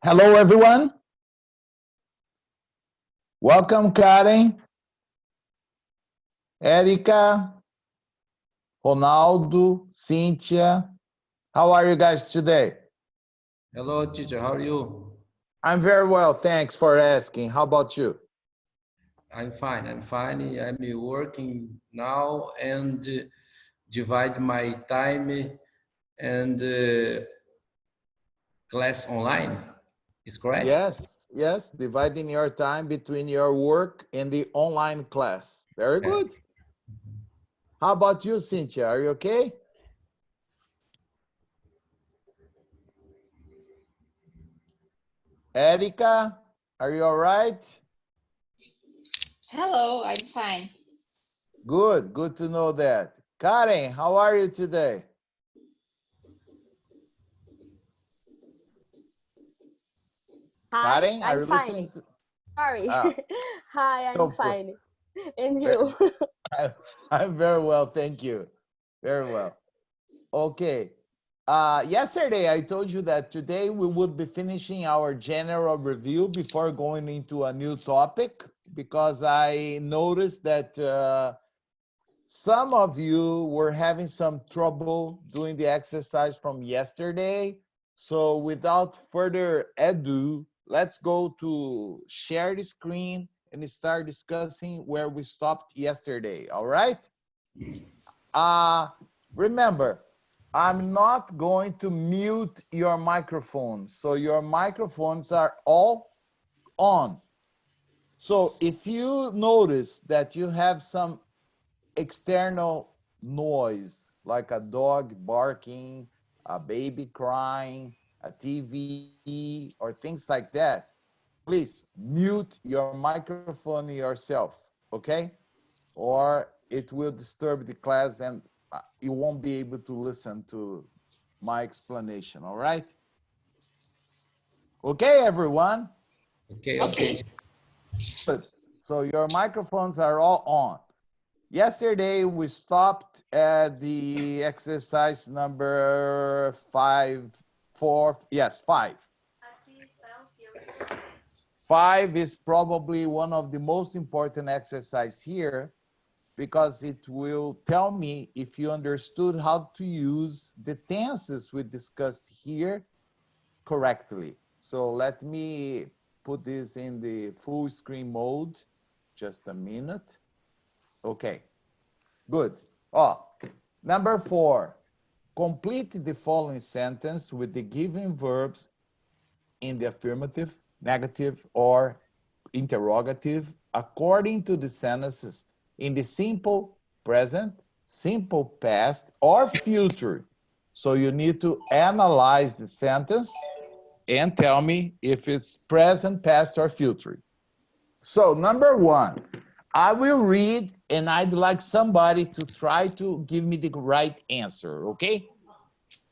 Hello, everyone. Welcome, Karen, Erica, Ronaldo, Cynthia. How are you guys today? Hello, teacher. How are you? I'm very well, thanks for asking. How about you? I'm fine. I'm fine. I'm working now and divide my time and class online. Is correct? Yes, dividing your time between your work and the online class. Very Yeah. good. How about you, Cynthia? Are you okay? Erica, are you all right? Hello, I'm fine. Good to know that. Karen, how are you today? Hi, Karen, are I'm you fine. listening to? Sorry. Ah, Hi, I'm no problem. fine. And you? I'm very well, thank you. Very well. Okay. Yesterday, I told you that today we would be finishing our general review before going into a new topic, because I noticed that some of you were having some trouble doing the exercise from yesterday. So without further ado, let's go to share the screen and start discussing where we stopped yesterday, all right? Remember, I'm not going to mute your microphone, so your microphones are all on. So if you notice that you have some external noise, like a dog barking, a baby crying, a TV, or things like that, please mute your microphone yourself, okay? Or it will disturb the class and you won't be able to listen to my explanation, all right? Okay, everyone? Okay. Good. So your microphones are all on. Yesterday, we stopped at the exercise number 5. 5 is probably one of the most important exercise here, because it will tell me if you understood how to use the tenses we discussed here correctly. So let me put this in the full screen mode. Just a minute. Okay, good. Number 4, complete the following sentence with the given verbs in the affirmative, negative, or interrogative according to the sentences in the simple present, simple past, or future. So you need to analyze the sentence and tell me if it's present, past, or future. So number 1, I will read and I'd like somebody to try to give me the right answer, okay?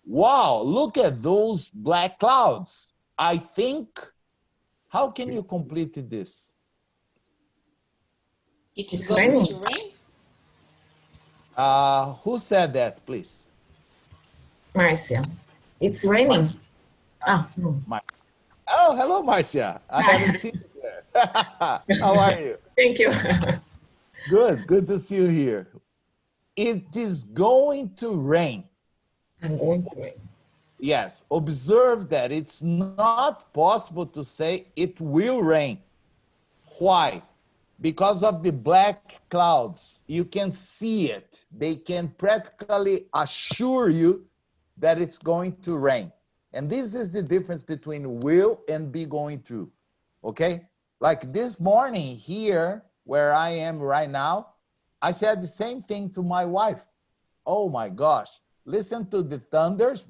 Wow, look at those black clouds. I think, how can you complete this? It's going to rain? Who said that, please? Marcia, it's raining. Oh, hello, Marcia. I haven't seen you there. How are you? Thank you. Good to see you here. It is going to rain. I'm going to rain. Yes, observe that it's not possible to say it will rain. Why? Because of the black clouds. You can see it. They can practically assure you that it's going to rain. And this is the difference between will and be going to, okay? Like this morning here, where I am right now, I said the same thing to my wife. Oh my gosh, listen to the thunders.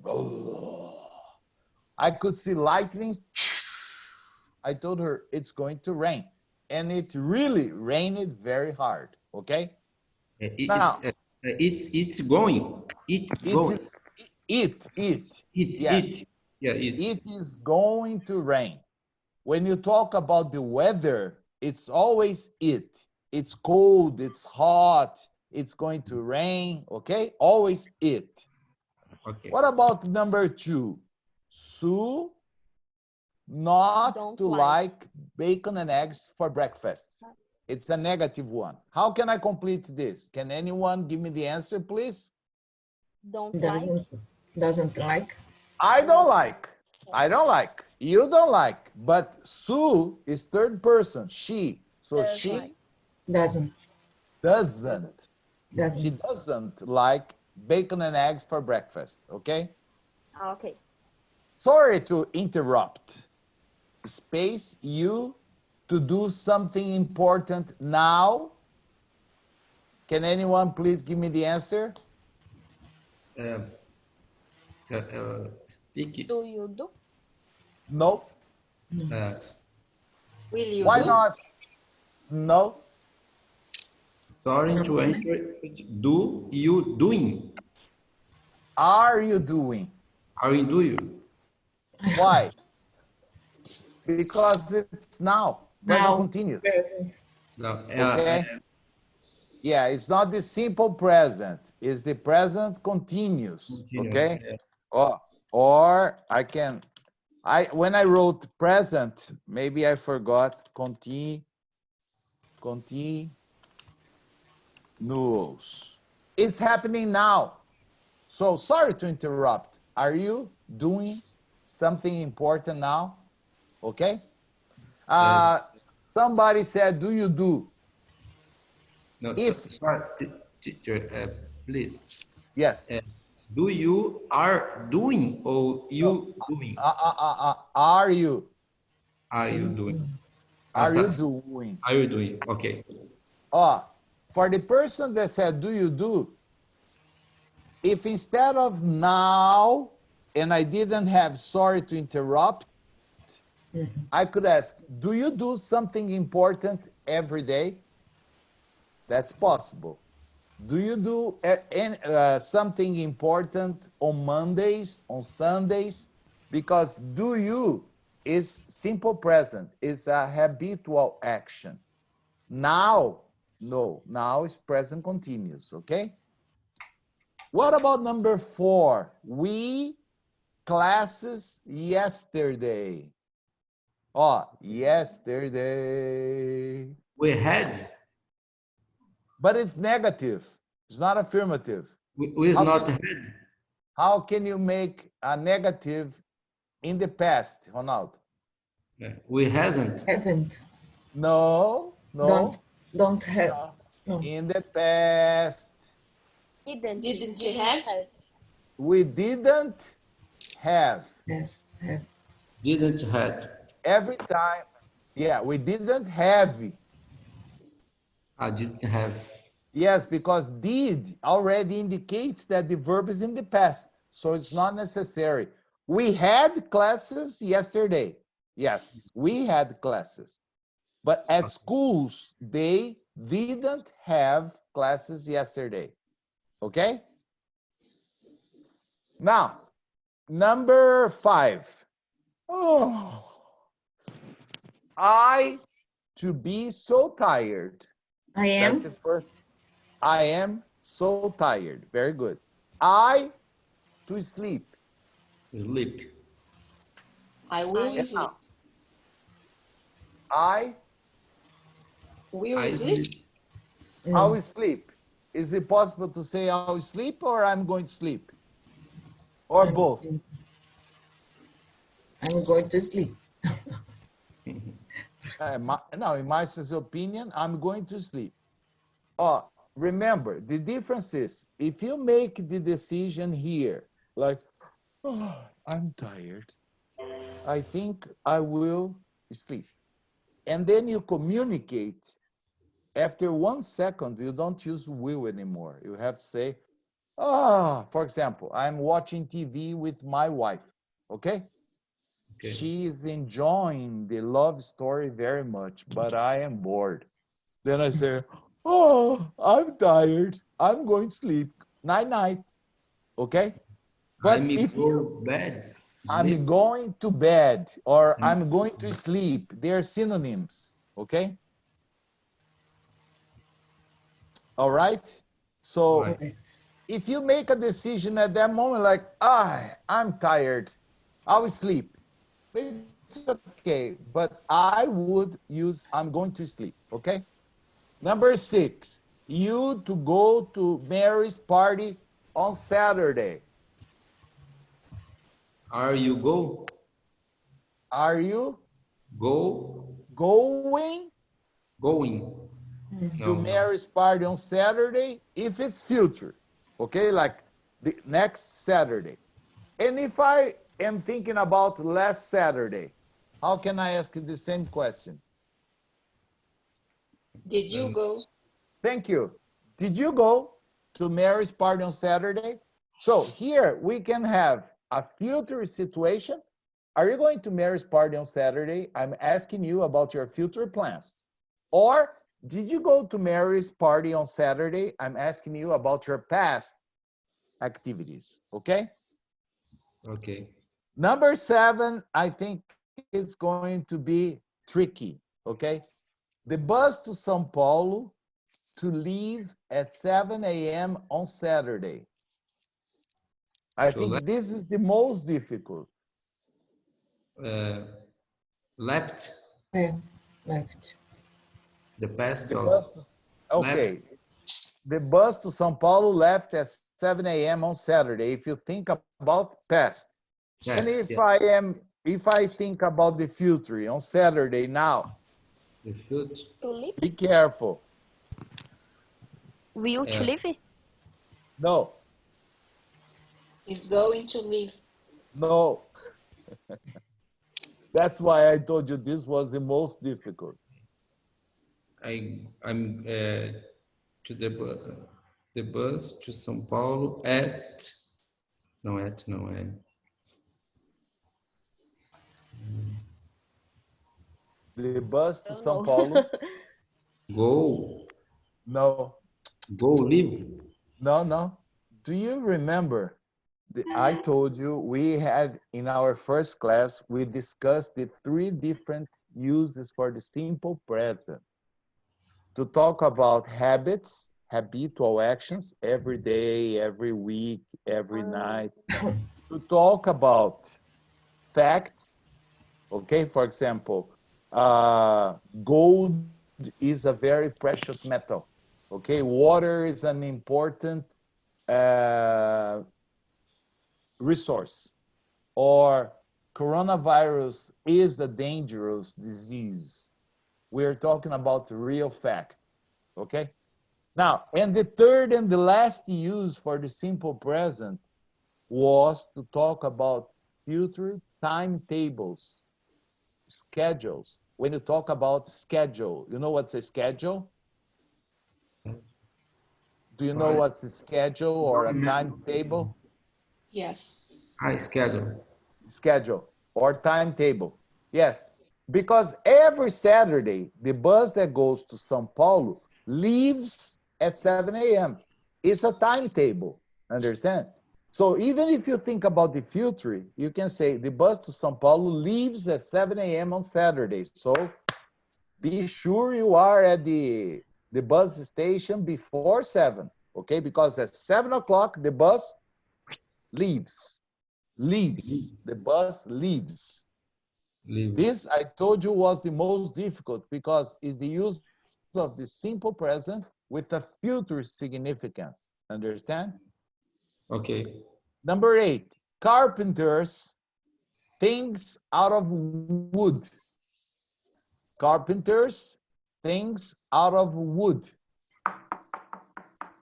I could see lightning. I told her it's going to rain. And it really rained very hard, okay? Now, It's going. It's going. Yes. Yeah, It is going to rain. When you talk about the weather, it's always it. It's cold, it's hot, it's going to rain, okay? Always it. Okay. What about number 2? Su not Don't to like bacon and eggs for breakfast. It's a negative one. How can I complete this? Can anyone give me the answer, please? Don't like. Doesn't like. I don't like. I don't like. You don't like. But Sue is third person, she. So Does she like. Doesn't. doesn't. She Doesn't. doesn't like bacon and eggs for breakfast, okay? Okay. Sorry to interrupt. Space you to do something important now. Can anyone please give me the answer? Speak it. Do you do? No. Will you Why do? not? No. Sorry to enter. Do you doing? Are you doing? Are you doing? Why? Because it's now. Present Now. continuous. Present. No. Okay. Yeah, it's not the simple present. It's the present continuous. Continuous, Okay. yeah. Or I can. When I wrote present, maybe I forgot continuous. It's happening now. So sorry to interrupt. Are you doing something important now? Okay. Somebody said, do you do? No, If- sorry, teacher, please. Yes. Do you are doing or you doing? Are you? Are you doing? Are you doing? Are you doing? Okay. For the person that said, do you do? If instead of now, and I didn't have sorry to interrupt, I could ask, do you do something important every day? That's possible. Do you do something important on Mondays, on Sundays? Because do you is simple present, is a habitual action. Now, no, now is present continuous, okay? What about number 4? We classes yesterday. Yesterday. We had. But it's negative. It's not affirmative. We is not had. How can you make a negative in the past, Ronaldo? We hasn't. Haven't. No. Don't have. No. In the past, Didn't you have? we didn't have. Yes. Have. Didn't had. Every time, yeah, we didn't have. I didn't have. Yes, because did already indicates that the verb is in the past, so it's not necessary. We had classes yesterday. Yes, we had classes. But at schools, they didn't have classes yesterday. Okay? Now, number 5. To be so tired. I am. That's the first. I am so tired. Very good. To sleep. Sleep. I will sleep. I Will sleep. will sleep. Is it possible to say I will sleep or I'm going to sleep? Or both? I'm going to sleep. No, in Marcia's opinion, I'm going to sleep. Remember, the difference is, if you make the decision here, like, I'm tired, I think I will sleep. And then you communicate, after 1 second, you don't use will anymore. You have to say, for example, I'm watching TV with my wife, okay? She is enjoying the love story very much, but I am bored. Then I say, I'm tired. I'm going to sleep. Night-night. Okay? But I'm if you... bed. I'm going to bed or I'm going to sleep. They are synonyms. Okay? All right? So if you make a decision at that moment, like, I'm tired, I will sleep. okay, but I would use I'm going to sleep, okay? Number 6, you to go to Mary's party on Saturday. Are you go? Are you Go? going Going? to Mary's party on Saturday? If it's future, okay, like the next Saturday. And if I am thinking about last Saturday, how can I ask you the same question? Did you go? Thank you. Did you go to Mary's party on Saturday? So here we can have a future situation. Are you going to Mary's party on Saturday? I'm asking you about your future plans. Or did you go to Mary's party on Saturday? I'm asking you about your past activities, okay? Okay. Number 7, I think it's going to be tricky, okay? The bus to São Paulo to leave at 7 a.m. on Saturday. I think this is the most difficult. Left. Yeah, left. The past The of bus, okay. left. The bus to São Paulo left at 7 a.m. on Saturday. If you think about past. And Past, if I think about the future on Saturday now, the future. To leave? be careful. Will to leave? No, Is going to leave. no. That's why I told you this was the most difficult. I'm to the bus to São Paulo at não é The bus to Don't São know. Paulo. go leave. No. Do you remember? I told you we had in our first class, we discussed the 3 different uses for the simple present. To talk about habits, habitual actions, every day, every week, every night. To talk about facts, okay? For example, gold is a very precious metal, okay? Water is an important resource, or coronavirus is a dangerous disease. We're talking about real fact, okay? Now, and the third and the last use for the simple present was to talk about future timetables, schedules. When you talk about schedule, you know what's a schedule? Do you know what's a schedule or a timetable? Yes. Schedule. Schedule or timetable. Yes, because every Saturday, the bus that goes to São Paulo leaves at 7 a.m. It's a timetable, understand? So even if you think about the future, you can say the bus to São Paulo leaves at 7 a.m. on Saturday. So be sure you are at the bus station before 7, okay? Because at 7 o'clock, the bus leaves. The bus leaves. This, I told you, was the most difficult because it's the use of the simple present with a future significance. Understand? Okay. Number 8, carpenters, things out of wood. Carpenters, things out of wood.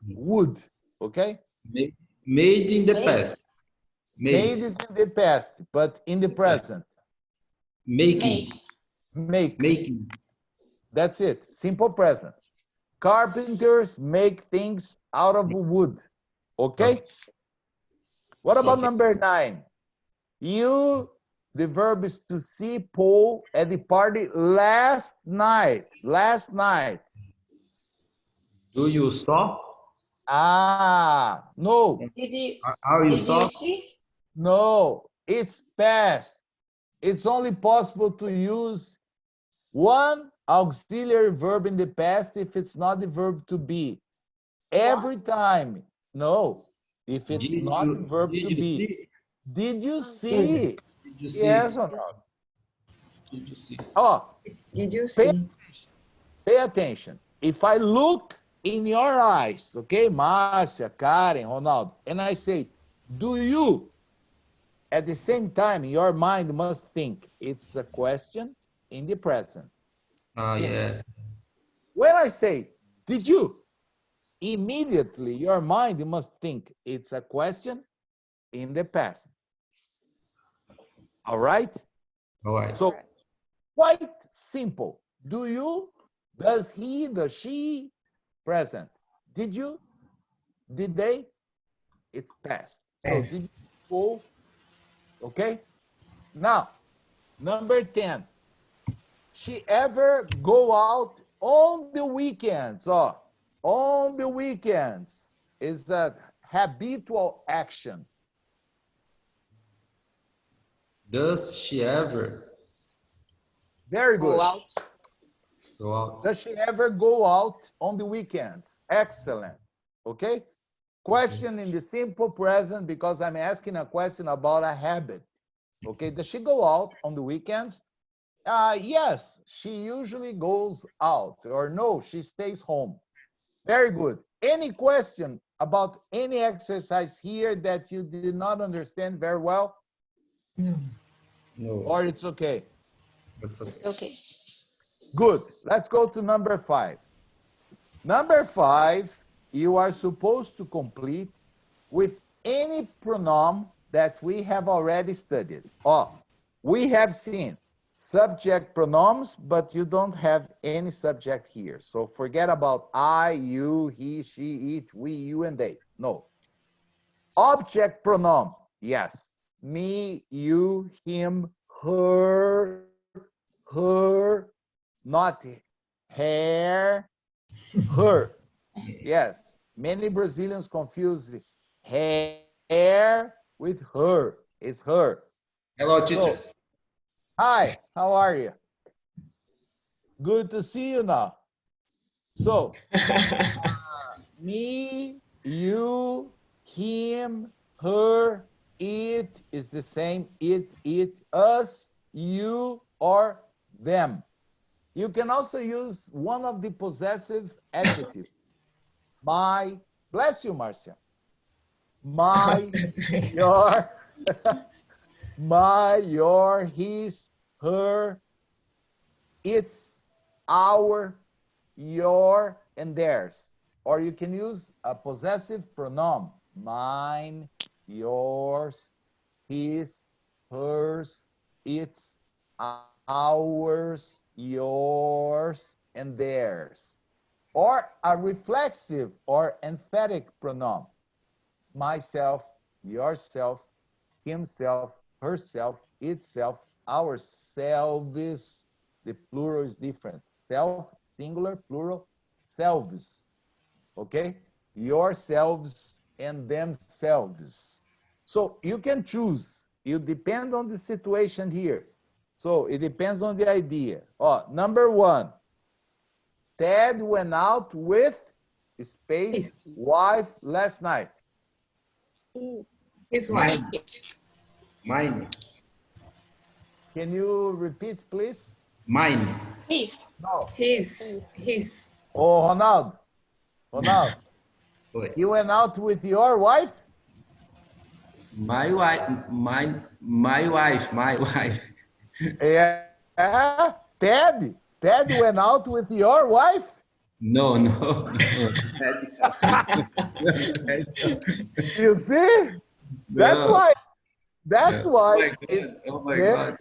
Wood, okay? Made in the past. Made is in the past, but in the present. Making. That's it. Simple present. Carpenters make things out of wood. Okay? What about number 9? You, the verb is to see Paul at the party last night. Last night. Do you saw? No. Did you saw? see? No, it's past. It's only possible to use one auxiliary verb in the past if it's not the verb to be. Every time. No, if it's not the verb to be. Did you see? Did you see? Yes or no? Did you see? Oh, Did you see? pay attention. If I look in your eyes, okay, Márcia, Karen, Ronaldo, and I say, do you? At the same time, your mind must think it's a question in the present. Ah, yes. When I say, did you? Immediately, your mind must think it's a question in the past. All right? All right. So, quite simple. Do you? Does he? Does she? Present. Did you? Did they? It's past. So, Past. did you go? Okay? Now, number 10. She ever go out on the weekends? Oh, on the weekends is a habitual action. Does she ever Very good. Go out. go out? Does she ever go out on the weekends? Excellent. Okay? Question in the simple present because I'm asking a question about a habit. Okay? Does she go out on the weekends? Yes, she usually goes out. Or no, she stays home. Very good. Any question about any exercise here that you did not understand very well? No. No. Or it's okay? That's okay. It's okay. Good. Let's go to number 5. Number 5, you are supposed to complete with any pronoun that we have already studied. Oh, we have seen subject pronouns, but you don't have any subject here. So forget about I, you, he, she, it, we, you, and they. No. Object pronoun. Yes. Me, you, him, her, not hair, her. Yes. Many Brazilians confuse hair with her. It's her. Hello, teacher. So, hi, how are you? Good to see you now. So, me, you, him, her, it is the same. It, us, you, or them. You can also use one of the possessive adjectives. My, bless you, Marcia. My, your, my, your, his, her, it's, our, your, and theirs. Or you can use a possessive pronoun. Mine, yours, his, hers, its, ours, yours, and theirs. Or a reflexive or emphatic pronoun. Myself, yourself, himself, herself, itself, ourselves. The plural is different. Self, singular, plural, selves. Okay? Yourselves and themselves. So you can choose. You depend on the situation here. So it depends on the idea. Oh, number 1. Ted went out with space wife last night. His wife. Mine. Can you repeat, please? Mine. If. No. His. Oh, Ronaldo. Ronaldo. Oi. You went out with your wife? My wife. My wife. Yeah. Ted? Ted went out with your wife? No. You see? That's No. why. That's Yeah. why. Oh my God.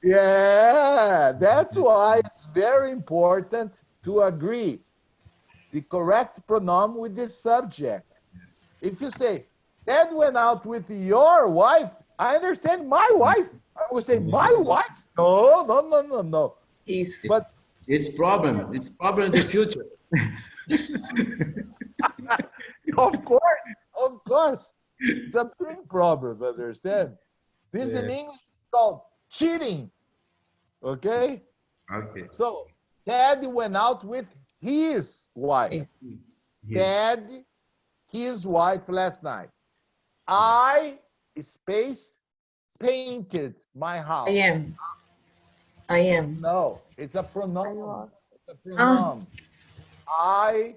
Yeah, that's why it's very important to agree the correct pronoun with the subject. If you say, Ted went out with your wife, I understand my wife. I would say, my wife? No. His. But It's problem. It's problem in the future. of course. It's a big problem, understand? This in English is called cheating. Okay? Okay. So, Ted went out with his wife. Yes. Ted, his wife last night. I, space, painted my house. I am. I am. No, it's a I pronoun. was. It's a pronoun. I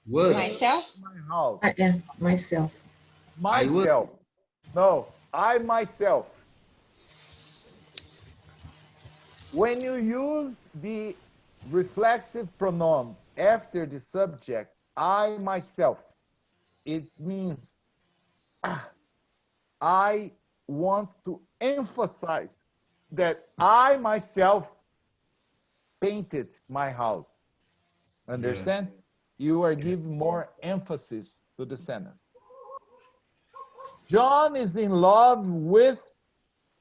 Was. Myself. my house. I am myself. I was. Myself. No, I myself. When you use the reflexive pronoun after the subject, I myself, it means I want to emphasize that I myself painted my house. Understand? You are giving more emphasis to the sentence. John is in love with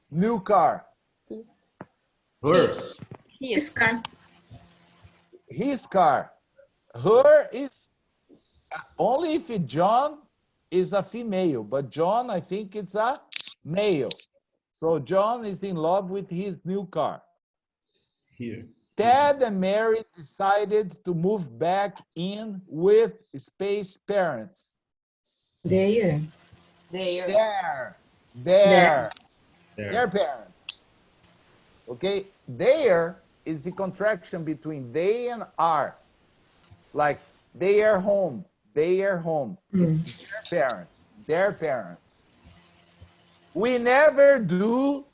new car. His. Her. His. This car. His car. Her is only if John is a female, but John, I think it's a male. So John is in love with his new car. Here. Ted and Mary decided to move back in with Space parents. There. There. Their There. parents. Okay, their is the contraction between they and are. Like they are home, they are home. It's their parents. We never do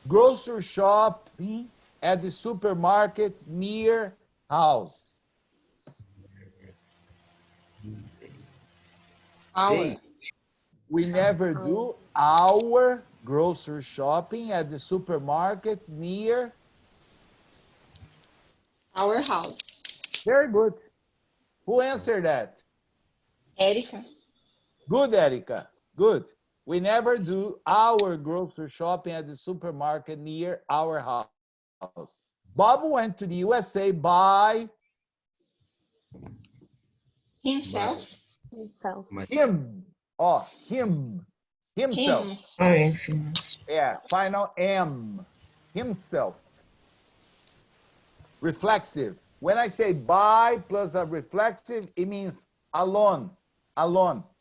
grocery shopping at the supermarket near house. Our. We never do our grocery shopping at the supermarket near. Our house. Very good. Who answered that? Erica. Good, Erica. Good. We never do our grocery shopping at the supermarket near our house. Bob went to the USA by Himself. Himself. him. Oh, him. Himself. Hims. I Yeah, final M. Himself. Reflexive. When I say by plus a reflexive, it means alone,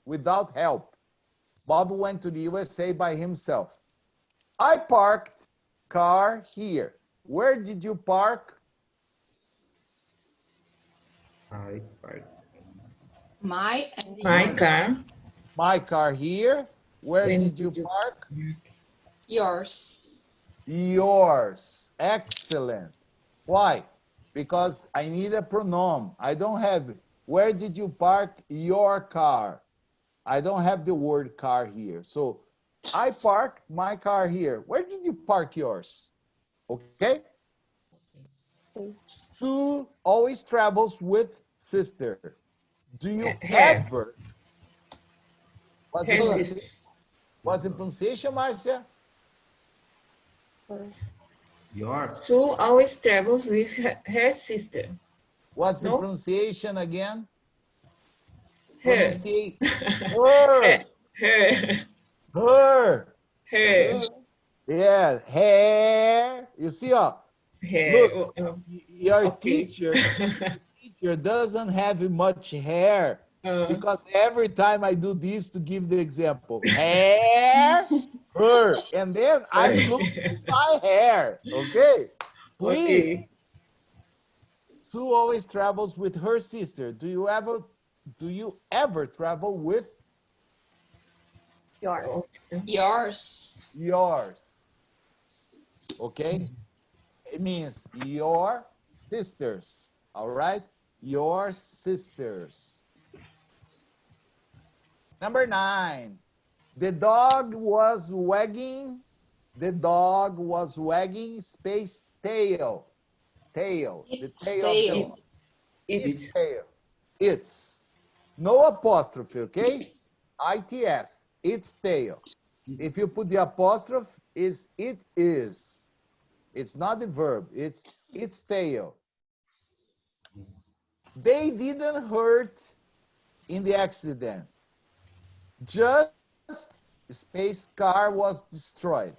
without help. Bob went to the USA by himself. I parked car here. Where did you park? I park. My and My yours. car. My car here. Where When did you did you- park? Yours. Yours. Excellent. Why? Because I need a pronoun. I don't have, where did you park your car? I don't have the word car here. So I parked my car here. Where did you park yours? Okay? Sue always travels with sister. Do you Her. ever? What's Her the sister. pronunciation? What's the pronunciation, Marcia? Your. Sue always travels with her sister. What's the No. pronunciation again? Her. Pronunciate. Her. Her. Her. Her. Yeah. Hair. You see, Her. look, your Okay. teacher doesn't have much hair because every time I do this to give the example, hair, her, and then I'm Sorry. losing my hair. Okay, please. Okay. Sue always travels with her sister. Do you ever travel with Yours. Yours. yours? Okay, it means your sisters. All right, your sisters. Number 9. The dog was wagging. The dog was wagging space tail. Tail. The Its tail. tail. Of the, It's its tail. It's. No apostrophe, okay? ITS. Its tail. If you put the apostrophe, it is. It's not the verb. It's its tail. They didn't hurt in the accident. Just space car was destroyed.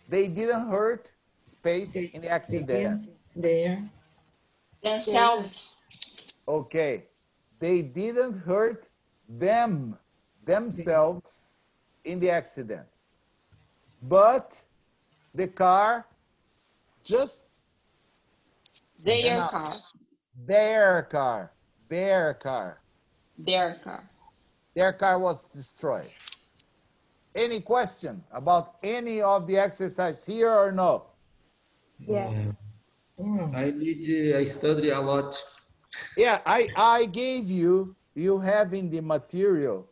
They didn't hurt space in the accident. there. Themselves. Okay. They didn't hurt themselves in the accident. But the car just Their now- car. their car, their car. Their car. Their car was destroyed. Any question about any of the exercise here or no? Yeah. I study a lot. Yeah, I gave you have in the material,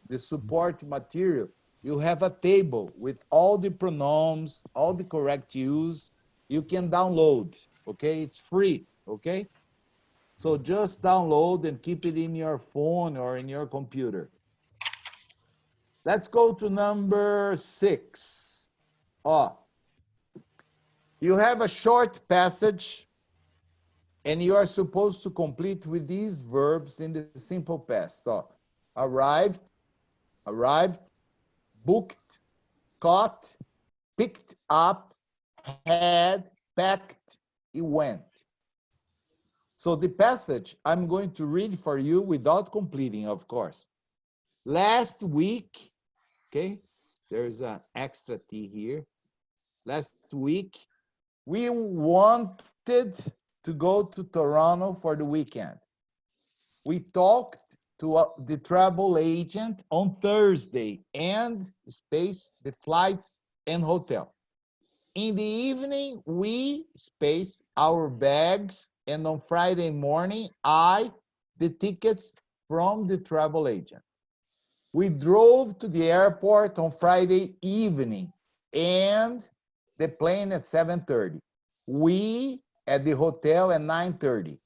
the support material, you have a table with all the pronouns, all the correct use. You can download, okay? It's free, okay? So just download and keep it in your phone or in your computer. Let's go to number 6. Oh, you have a short passage and you are supposed to complete with these verbs in the simple past. Oh, arrived, booked, caught, picked up, had, packed, he went. So the passage I'm going to read for you without completing, of course. Last week, okay, there's an extra T here. Last week, we wanted to go to Toronto for the weekend. We talked to the travel agent on Thursday and space the flights and hotel. In the evening, we space our bags, and on Friday morning, the tickets from the travel agent. We drove to the airport on Friday evening and the plane at 7:30. We at the hotel at 9:30.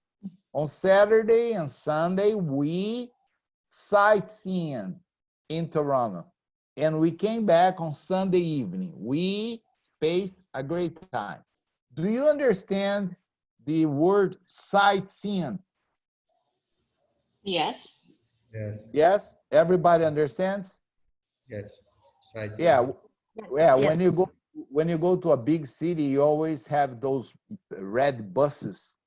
On Saturday and Sunday, we sightseeing in Toronto. And we came back on Sunday evening. We spaced a great time. Do you understand the word sightseeing? Yes. Yes, Yes? Everybody understands? yes. Side. Yeah. Yes. Yeah, Yes. when you go to a big city, you always have those red buses,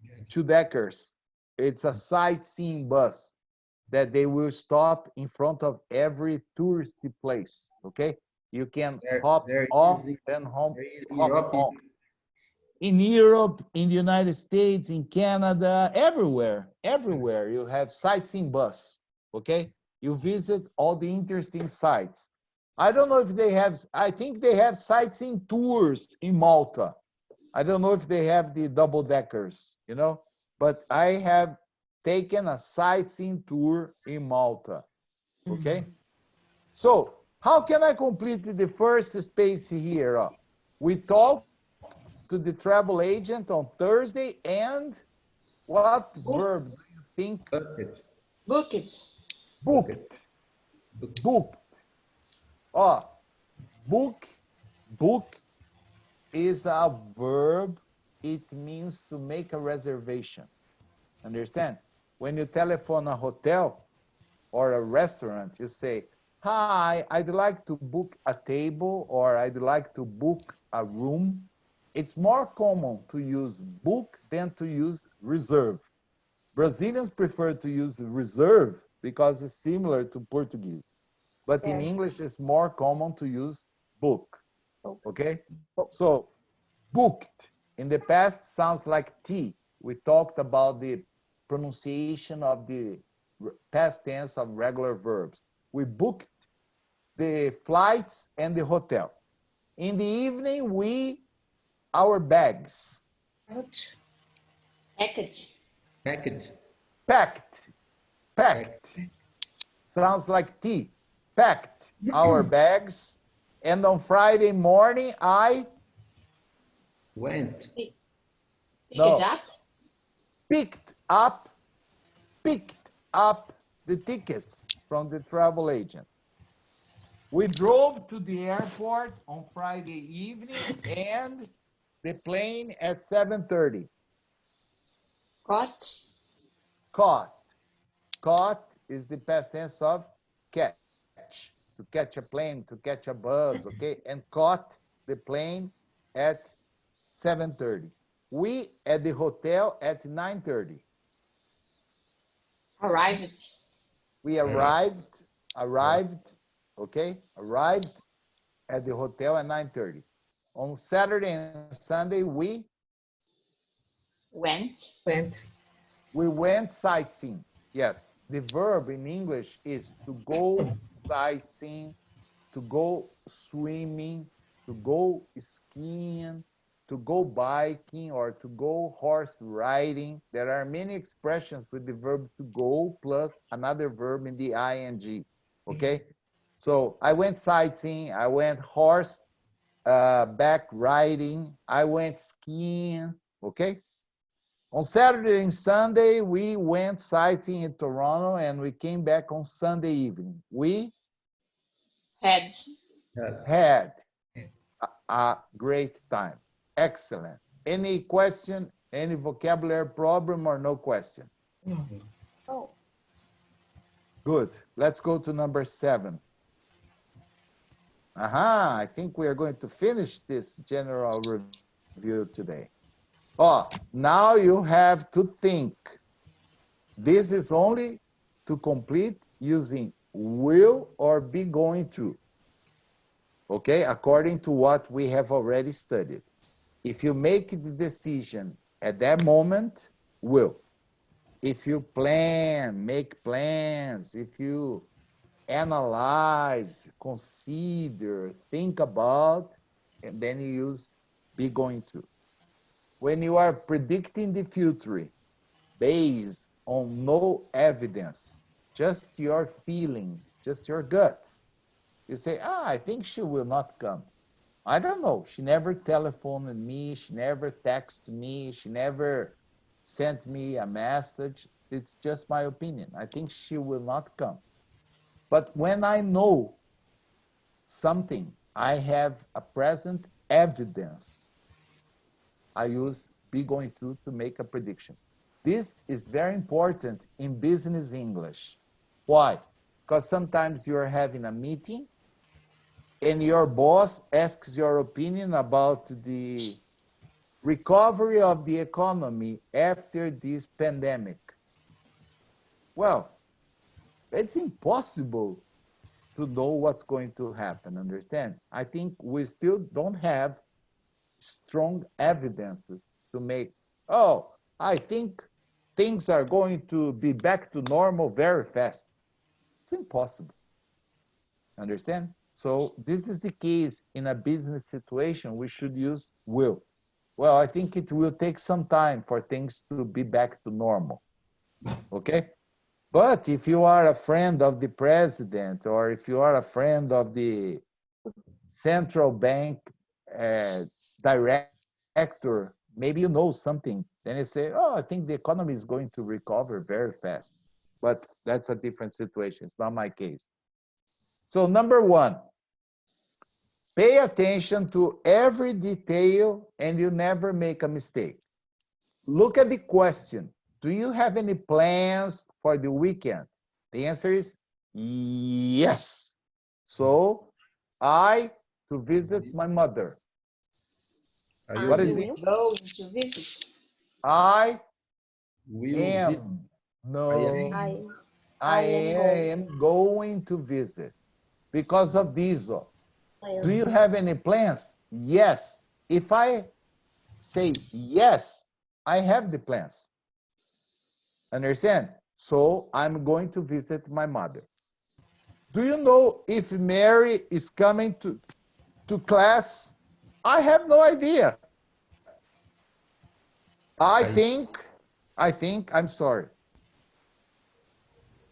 Yes. 2-deckers. It's a sightseeing bus that they will stop in front of every touristy place. Okay, you can hop There off is- and home. there is Hop Europe. on. In Europe, in the United States, in Canada, everywhere you have sightseeing bus. Okay, you visit all the interesting sites. I don't know if they have. I think they have sightseeing tours in Malta. I don't know if they have the double deckers, but I have taken a sightseeing tour in Malta. Okay? So, how can I complete the first space here? We talked to the travel agent on Thursday, and what verb do you think? Bucket. Book it. Booked. Booked. Oh, book is a verb. It means to make a reservation. Understand? When you telephone a hotel or a restaurant, you say, "Hi, I'd like to book a table," or "I'd like to book a room." It's more common to use book than to use reserve. Brazilians prefer to use reserve because it's similar to Portuguese. But in Yeah. English, it's more common to use book. Book. Okay? So, booked in the past sounds like T. We talked about the pronunciation of the past tense of regular verbs. We booked the flights and the hotel. In the evening, our bags Out. Package. Packet. packed. Sounds like T. Packed our bags. And on Friday morning, I Went. Pick No. it up. picked up the tickets from the travel agent. We drove to the airport on Friday evening and the plane at 7:30. Got. Caught is the past tense of catch. To catch a plane, to catch a bus, okay? And caught the plane at 7:30. We at the hotel at 9:30. Arrived. We arrived, okay? Arrived at the hotel at 9:30. On Saturday and Sunday, we Went. went sightseeing. Yes, the verb in English is to go sightseeing, to go swimming, to go skiing, to go biking, or to go horse riding. There are many expressions with the verb to go plus another verb in the ing. Okay? So I went sightseeing, I went horse back riding, I went skiing. Okay? On Saturday and Sunday, we went sightseeing in Toronto and we came back on Sunday evening. We Had. had a great time. Excellent. Any question, any vocabulary problem or no question? Oh, Good. Let's go to number 7. I think we are going to finish this general review today. Oh, now you have to think. This is only to complete using will or be going to. Okay, according to what we have already studied. If you make the decision at that moment, will. If you plan, make plans, if you analyze, consider, think about, and then you use be going to. When you are predicting the future based on no evidence, just your feelings, just your guts, you say, I think she will not come. I don't know. She never telephoned me. She never texted me. She never sent me a message. It's just my opinion. I think she will not come. But when I know something, I have a present evidence, I use be going to make a prediction. This is very important in business English. Why? Because sometimes you're having a meeting and your boss asks your opinion about the recovery of the economy after this pandemic. Well, it's impossible to know what's going to happen, understand? I think we still don't have strong evidences to make, I think things are going to be back to normal very fast. It's impossible, understand? So this is the case in a business situation, we should use will. Well, I think it will take some time for things to be back to normal, okay? But if you are a friend of the president, or if you are a friend of the central bank director, maybe you know something. Then you say, I think the economy is going to recover very fast. But that's a different situation. It's not my case. So number 1, pay attention to every detail and you never make a mistake. Look at the question. Do you have any plans for the weekend? The answer is yes. So I to visit my mother. What is it? Going to visit. I Will am. No. I am going to visit. Because of this. Do you am. have any plans? Yes. If I say yes, I have the plans. Understand? So I'm going to visit my mother. Do you know if Mary is coming to class? I have no idea. I think, I'm sorry.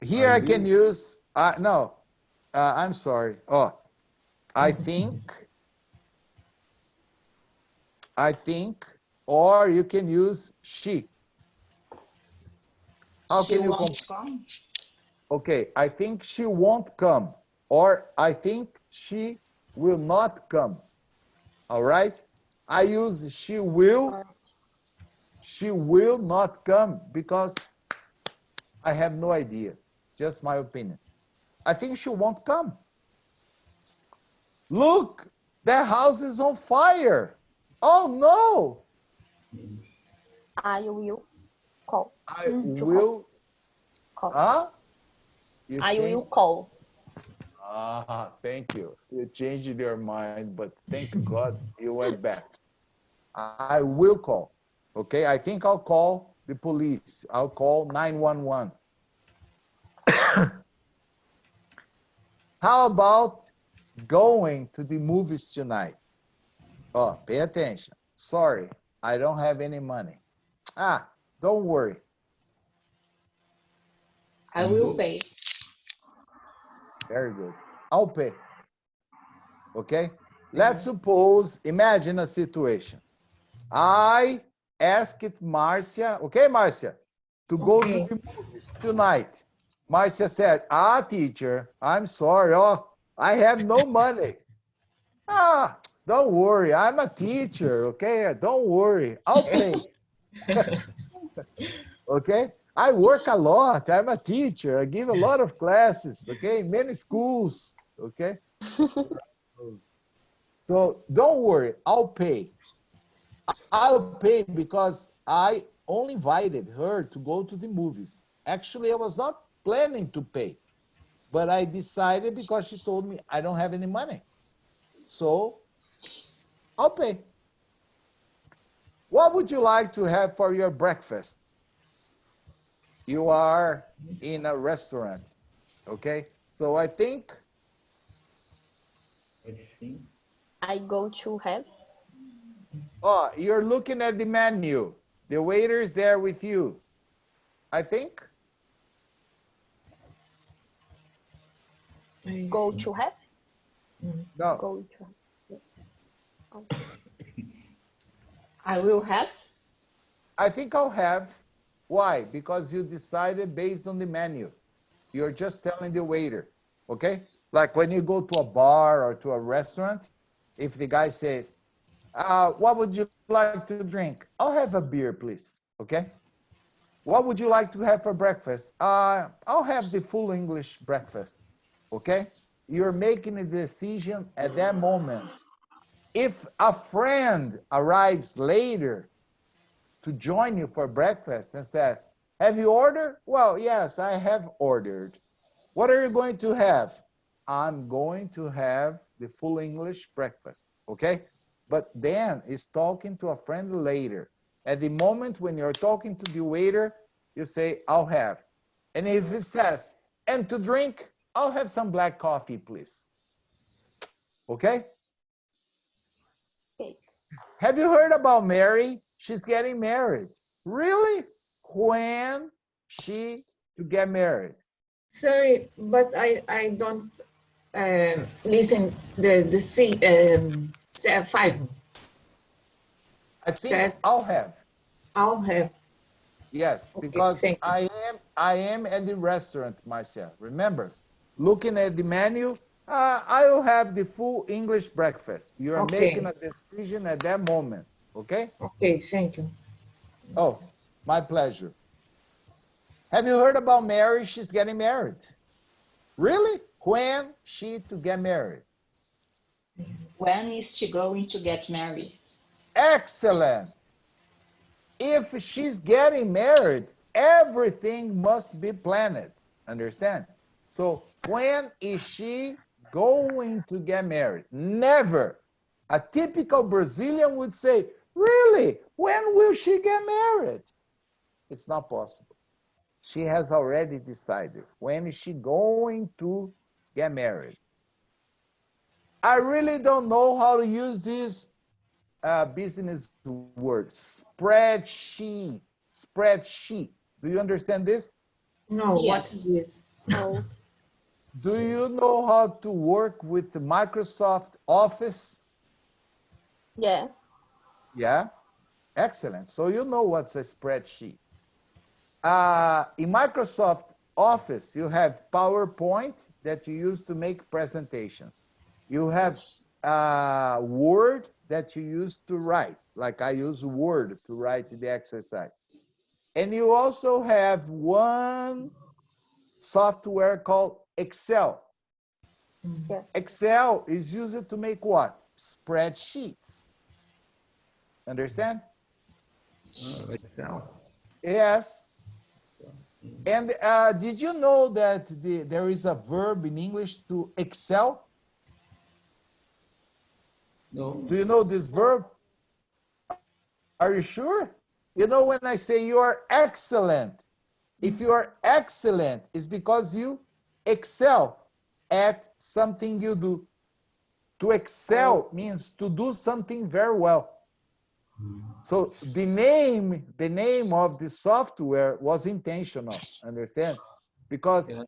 Here I can use, I'm sorry. I think, or you can use she. How She can you won't come. Okay, I think she won't come, or I think she will not come. All right? I use she will not come because I have no idea. Just my opinion. I think she won't come. Look, that house is on fire. Oh no! I will call. I will. Call. Huh? I will call. Ah, thank you. You changed your mind, but thank God you went back. I will call. Okay, I think I'll call the police. I'll call 911. How about going to the movies tonight? Oh, pay attention. Sorry, I don't have any money. Ah, don't worry. I will pay. Very good. I'll pay. Okay? Let's suppose, imagine a situation. I asked Marcia, okay, Marcia, to go to the movies tonight. Marcia said, ah, teacher, I'm sorry. Oh, I have no money. Ah, don't worry. I'm a teacher, okay? Don't worry. I'll pay. Okay? I work a lot. I'm a teacher. I give a lot of classes, okay? Many schools, okay? So don't worry. I'll pay. I'll pay because I only invited her to go to the movies. Actually, I was not planning to pay, but I decided because she told me I don't have any money. So I'll pay. What would you like to have for your breakfast? You are in a restaurant, okay? So I think I go to have. oh, you're looking at the menu. The waiter is there with you. I think. Go to have? No. Go to have. I will have. I think I'll have. Why? Because you decided based on the menu. You're just telling the waiter, okay? Like when you go to a bar or to a restaurant, if the guy says, what would you like to drink? I'll have a beer, please, okay? What would you like to have for breakfast? I'll have the full English breakfast, okay? You're making a decision at that moment. If a friend arrives later to join you for breakfast and says, have you ordered? Well, yes, I have ordered. What are you going to have? I'm going to have the full English breakfast, okay? But then is talking to a friend later. At the moment when you're talking to the waiter, you say, I'll have. And if it says, and to drink, I'll have some black coffee, please. Okay? Okay. Have you heard about Mary? She's getting married. Really? When she to get married? Sorry, but I don't listen the five. I think Seven. I'll have. I'll have. Yes, Okay, because thank you. I am at the restaurant myself. Remember, looking at the menu, I will have the full English breakfast. You are Okay. making a decision at that moment. Okay? Okay, thank you. Oh, my pleasure. Have you heard about Mary? She's getting married. Really? When she to get married? When is she going to get married? Excellent. If she's getting married, everything must be planned. Understand? So when is she going to get married? Never. A typical Brazilian would say, really? When will she get married? It's not possible. She has already decided. When is she going to get married? I really don't know how to use this business word. Spreadsheet. Spreadsheet. Do you understand this? No, Yes. what's this? No. Do you know how to work with the Microsoft Office? Yeah. Yeah? Excellent. So you know what's a spreadsheet. In Microsoft Office, you have PowerPoint that you use to make presentations. You have Word that you use to write, like I use Word to write the exercise. And you also have one software called Excel. Yeah. Excel is used to make what? Spreadsheets. Understand? Excel. Yes. And did you know that there is a verb in English to excel? No. Do you know this verb? Are you sure? You know, when I say you are excellent, if you are excellent, it's because you excel at something you do. To excel means to do something very well. So the name of the software was intentional, understand? Because Yeah.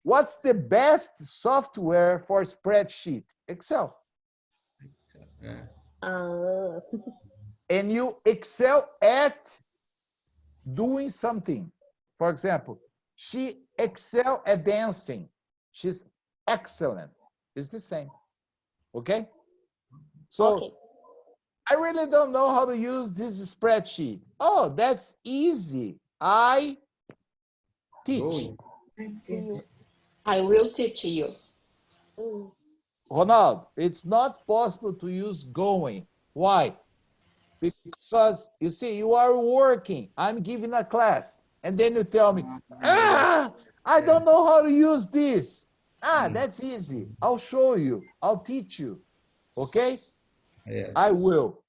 what's the best software for spreadsheet? Excel. Yeah. And you excel at doing something. For example, she excel at dancing. She's excellent. It's the same. Okay? So Okay. I really don't know how to use this spreadsheet. Oh, that's easy. I teach. Going. I will teach you. Ronald, it's not possible to use going. Why? Because you see, you are working. I'm giving a class. And then you tell me, I don't know how to use this. That's easy. I'll show you. I'll teach you. Okay? Yeah. I will.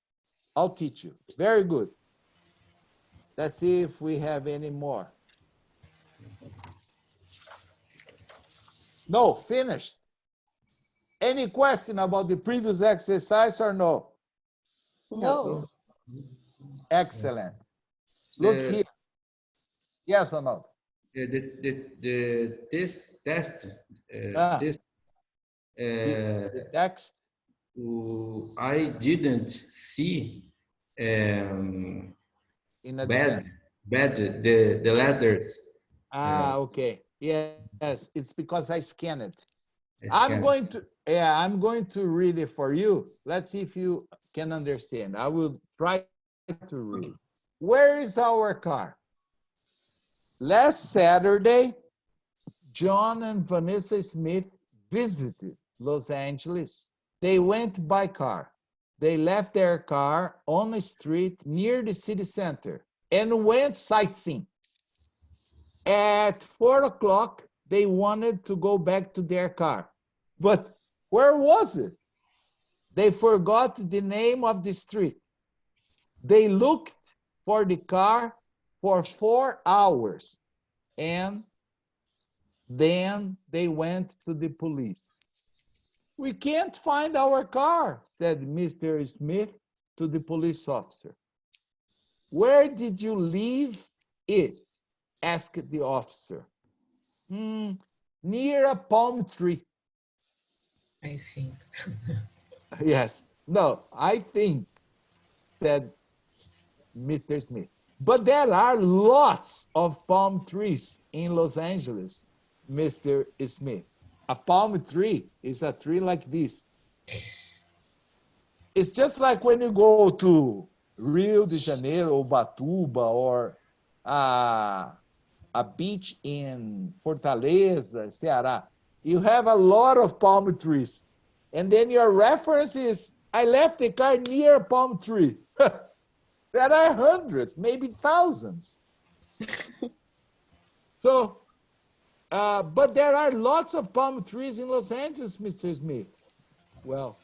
I'll teach you. Very good. Let's see if we have any more. No, finished. Any question about the previous exercise or no? No. Excellent. Look here. Yes or no? This test, The text. I didn't see In bad advance. the letters. Okay. Yes, it's because I scanned it. I I'm going to read it for you. Let's see if you can understand. I will try to read. Where is our car? Last Saturday, John and Vanessa Smith visited Los Angeles. They went by car. They left their car on a street near the city center and went sightseeing. At 4 o'clock, they wanted to go back to their car. But where was it? They forgot the name of the street. They looked for the car for 4 hours. And then they went to the police. We can't find our car, said Mr. Smith to the police officer. Where did you leave it? Asked the officer. Near a palm tree. I think. Yes. No, I think, said Mr. Smith. But there are lots of palm trees in Los Angeles, Mr. Smith. A palm tree is a tree like this. It's just like when you go to Rio de Janeiro, Ubatuba, or a beach in Fortaleza, Ceará. You have a lot of palm trees. And then your reference is, I left the car near a palm tree. There are hundreds, maybe thousands. So, but there are lots of palm trees in Los Angeles, Mr. Smith. Well,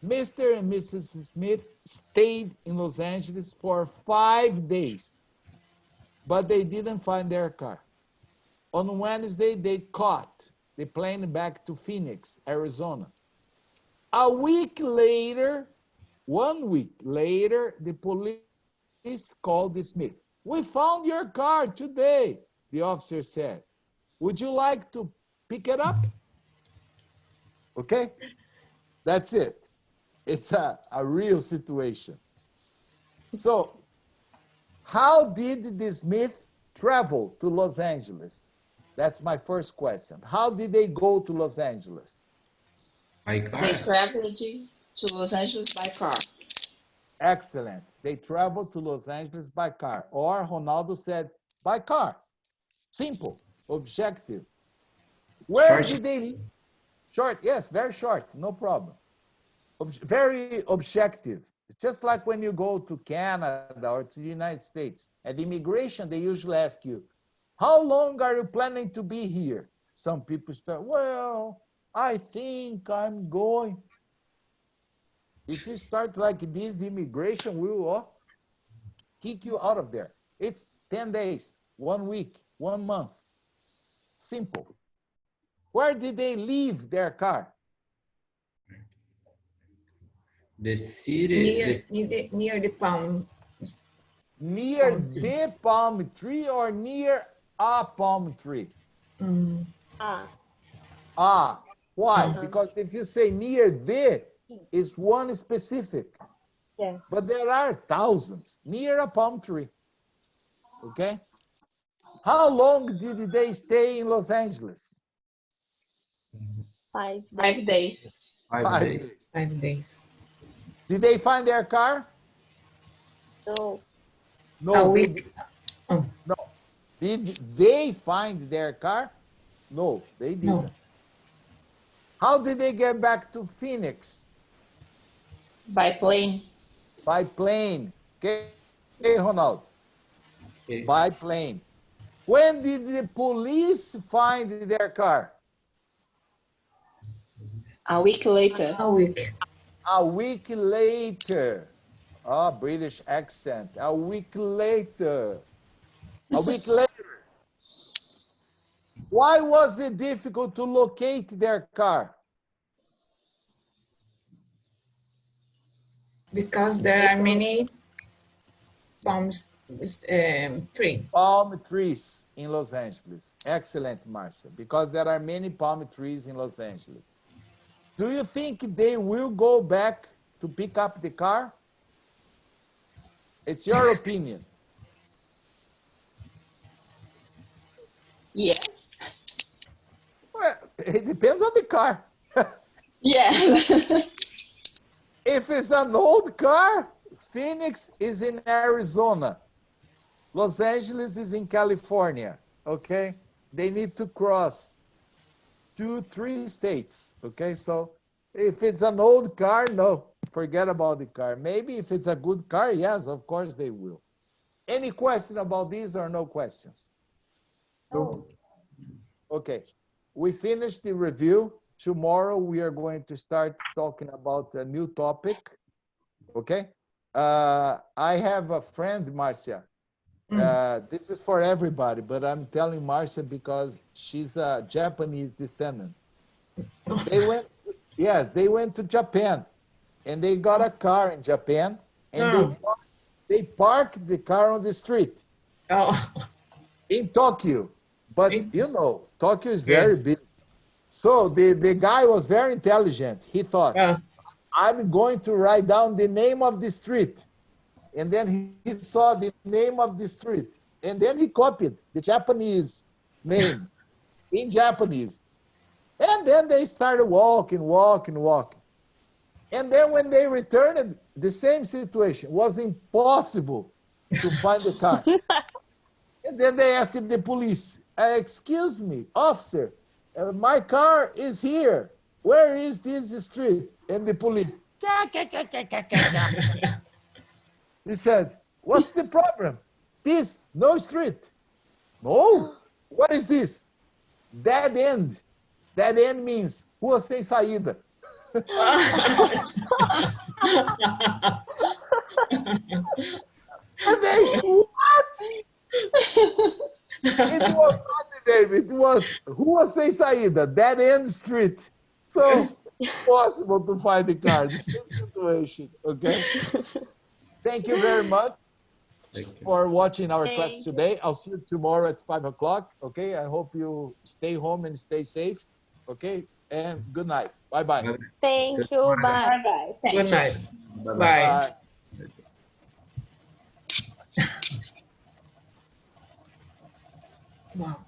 Mr. and Mrs. Smith stayed in Los Angeles for 5 days, but they didn't find their car. On Wednesday, they caught the plane back to Phoenix, Arizona. A week later, 1 week later, the police called Smith. We found your car today, the officer said. Would you like to pick it up? Okay, that's it. It's a real situation. So, how did the Smith travel to Los Angeles? That's my first question. How did they go to Los Angeles? By car. They traveled to Los Angeles by car. Excellent. They traveled to Los Angeles by car. Or Ronaldo said, by car. Simple, objective. Where did they... Short, yes, very short, no problem. Very objective. It's just like when you go to Canada or to the United States. At immigration, they usually ask you, How long are you planning to be here? Some people start, well, I think I'm going. If you start like this, the immigration will kick you out of there. It's 10 days, 1 week, 1 month. Simple. Where did they leave their car? The city. Near the palm. Near Palm tree. the palm tree or near a palm tree? Why? Because if you say near the, it's one specific. Yeah. But there are thousands near a palm tree. Okay? How long did they stay in Los Angeles? 5 days. 5 days. 5 days. 5 days. Did they find their car? So, No. A they week. did- No. Did they find their car? No, they didn't. No. How did they get back to Phoenix? By plane. By plane. Okay, Ronaldo? Okay. By plane. When did the police find their car? A week later. A week. A week later. Ah, British accent. A week later. A week later. Why was it difficult to locate their car? Because there are many palms tree. Palm trees in Los Angeles. Excellent, Marcia. Because there are many palm trees in Los Angeles. Do you think they will go back to pick up the car? It's your opinion. Yes. Well, it depends on the car. Yeah. If it's an old car, Phoenix is in Arizona. Los Angeles is in California, okay? They need to cross 2-3 states, okay? So if it's an old car, no, forget about the car. Maybe if it's a good car, yes, of course they will. Any question about these or no questions? no. Okay, we finished the review. Tomorrow we are going to start talking about a new topic, okay? I have a friend, Marcia. This is for everybody, but I'm telling Marcia because she's a Japanese descendant. They went to Japan, and they got a car in Japan, and they parked the car on the street in Tokyo. But you know, Tokyo is very big. So the guy was very intelligent. He thought, I'm going to write down the name of the street. And then he saw the name of the street. And then he copied the Japanese name in Japanese. And then they started walking. And then when they returned, the same situation. It was impossible to find the car. And then they asked the police, excuse me, officer, my car is here. Where is this street? And the police, he said, what's the problem? This, no street. No, what is this? Dead end. Dead end means rua sem saída. And they, what? It was not the name, it was rua sem saída, dead end street. So, impossible to find the car, the same situation, okay? Thank you very much for watching our class today. I'll see you tomorrow at 5 o'clock, okay? I hope you stay home and stay safe, okay? And good night. Bye-bye. Thank you. Bye. Bye-bye. Good night. Bye-bye. Bye. Bye. Wow.